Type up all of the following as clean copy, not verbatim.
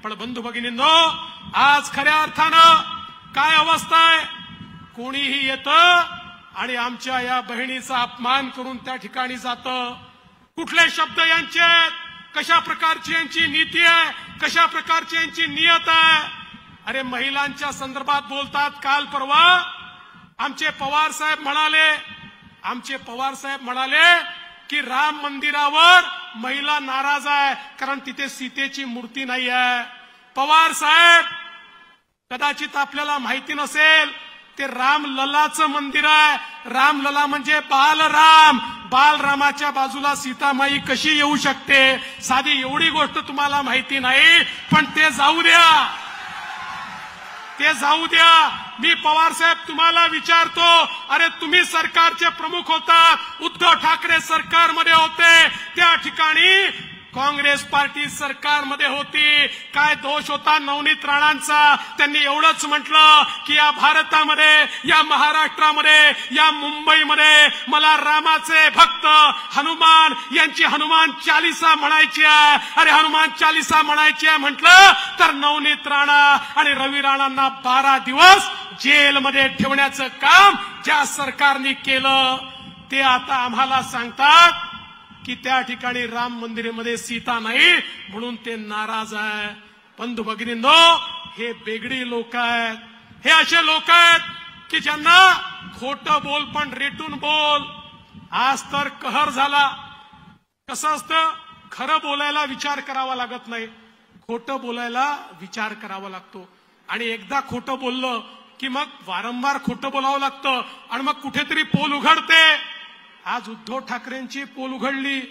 पण बंधू भगिनींनो, आज खऱ्या अर्थानं काय अवस्था आहे, कोणीही येतं आणि आमच्या या बहिणीचा अपमान करून त्या ठिकाणी जातं. कुठले शब्द यांचे आहेत, कशा प्रकारची यांची नीती आहे, कशा प्रकारची यांची नियत आहे. अरे महिलांच्या संदर्भात बोलतात. काल परवा आमचे पवार साहेब म्हणाले की राम मंदिरावर महिला नाराज आहे कारण तिथे सीतेची मूर्ती नाही आहे. पवार साहेब, कदाचित आपल्याला माहिती नसेल, ते रामललाचं मंदिर आहे. रामलला म्हणजे बालराम. बालरामाच्या बाजूला सीतामाई कशी येऊ शकते, साधी एवढी गोष्ट तुम्हाला माहिती नाही. पण ते जाऊ द्या. मी पवार साहेब तुम्हाला विचारतो, अरे तुम्ही सरकारचे प्रमुख होता, उद्धव ठाकरे सरकारमध्ये होते, त्या ठिकाणी काँग्रेस पार्टी सरकारमध्ये होती. काय दोष होता नवनीत राणांचा? त्यांनी एवढंच म्हटलं की या भारतामध्ये, या महाराष्ट्रामध्ये, या मुंबईमध्ये मला रामाचे भक्त हनुमान यांची हनुमान चालीसा म्हणायची आहे. अरे हनुमान चालीसा म्हणायची आहे म्हटलं तर नवनीत राणा आणि रवी राणांना 12 दिवस जेलमध्ये ठेवण्याचं काम ज्या सरकारने केलं, ते आता आम्हाला सांगतात की त्या ठिकाणी राम मंदिरामध्ये सीता नाही म्हणून ते नाराज आहे. बंधू भगिनींनो, हे बेगडी लोक आहेत. हे असे लोक आहेत की ज्यांना खोटं बोल पण रेटून बोल. आज तर कहर झाला. कसं असतं, खरं बोलायला विचार करावा लागत नाही, खोटं बोलायला विचार करावा लागतो. आणि एकदा खोटं बोललं की मग वारंवार खोटं बोलावं लागतं आणि मग कुठेतरी पोल उघडते. आज उद्धव ठाकरेंची पोल उघडली.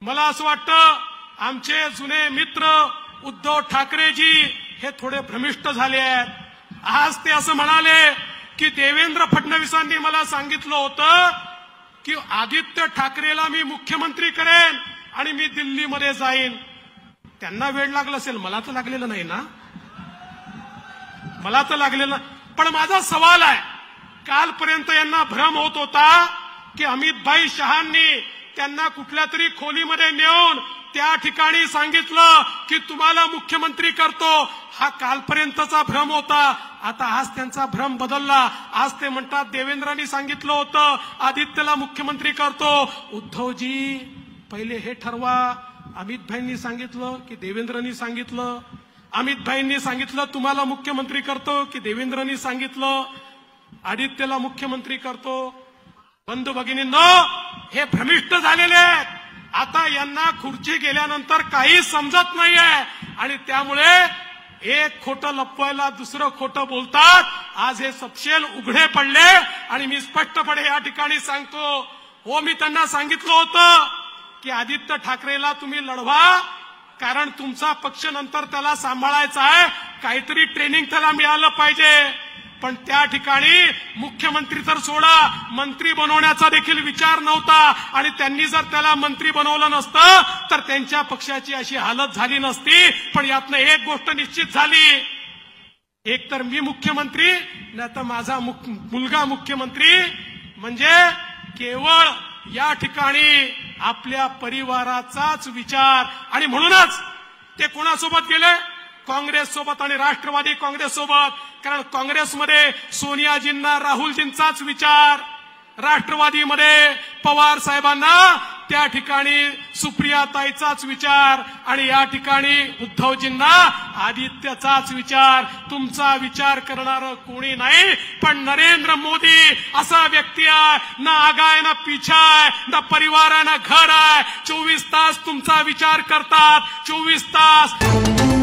मला असं वाटतं आमचे जुने मित्र उद्धव ठाकरेजी हे थोडे भ्रमिष्ट झाले आहेत. आज ते असं म्हणाले की देवेंद्र फडणवीसांनी मला सांगितलं होतं की आदित्य ठाकरेला मी मुख्यमंत्री करेन आणि मी दिल्लीमध्ये जाईन. त्यांना वेळ लागला असेल, मला तर लागलेलं नाही ना, मला तर लागलेलं. पण माझा सवाल आहे, कालपर्यंत यांना भ्रम होत होता की अमितभाई शहांनी त्यांना कुठल्या तरी खोलीमध्ये नेऊन त्या ठिकाणी सांगितलं की तुम्हाला मुख्यमंत्री करतो. हा कालपर्यंतचा भ्रम होता. आता आज त्यांचा भ्रम बदलला. आज ते म्हणतात देवेंद्रांनी सांगितलं होतं आदित्यला मुख्यमंत्री करतो. उद्धवजी पहिले हे ठरवा, अमितभाईंनी सांगितलं की देवेंद्रांनी सांगितलं? अमितभाईंनी सांगितलं तुम्हाला मुख्यमंत्री करतो की देवेंद्रांनी सांगितलं आदित्यला मुख्यमंत्री करतो? बंधू भगिनींनो, हे भ्रमिष्ट झालेले आहेत. आता यांना खुर्ची गेल्यानंतर काही समजत नाहीये आणि त्यामुळे एक खोटं लपवायला दुसरं खोटं बोलतात. आज हे सपशेल उघडे पडले आणि मी स्पष्टपणे या ठिकाणी सांगतो, हो, मी त्यांना सांगितलं होतं की आदित्य ठाकरेला तुम्ही लढवा, कारण तुमचा पक्ष नंतर त्याला सांभाळायचा आहे, काहीतरी ट्रेनिंग त्याला मिळालं पाहिजे. पण त्या ठिकाणी मुख्यमंत्री तर सोडा, मंत्री बनवण्याचा देखील विचार नव्हता. आणि त्यांनी जर त्याला मंत्री बनवलं नसतं तर त्यांच्या पक्षाची अशी हालत झाली नसती. पण यातनं एक गोष्ट निश्चित झाली, एक तर मी मुख्यमंत्री, नाही तर माझा मुलगा मुख्यमंत्री. म्हणजे केवळ या ठिकाणी आपल्या परिवाराचाच विचार. आणि म्हणूनच ते कोणासोबत गेले? काँग्रेस सोबत आणि राष्ट्रवादी काँग्रेस सोबत. कारण काँग्रेसमध्ये सोनियाजींना राहुलजींचाच विचार, राष्ट्रवादीमध्ये पवार साहेबांना त्या ठिकाणी सुप्रियाताईचाच विचार आणि या ठिकाणी उद्धवजींना आदित्यचाच विचार. तुमचा विचार करणारं कोणी नाही. पण नरेंद्र मोदी असा व्यक्ती आहे, ना आगा आहे ना पीछा आहे, ना परिवार आहे ना घर आहे. 24 तास तुमचा विचार करतात, 24 तास.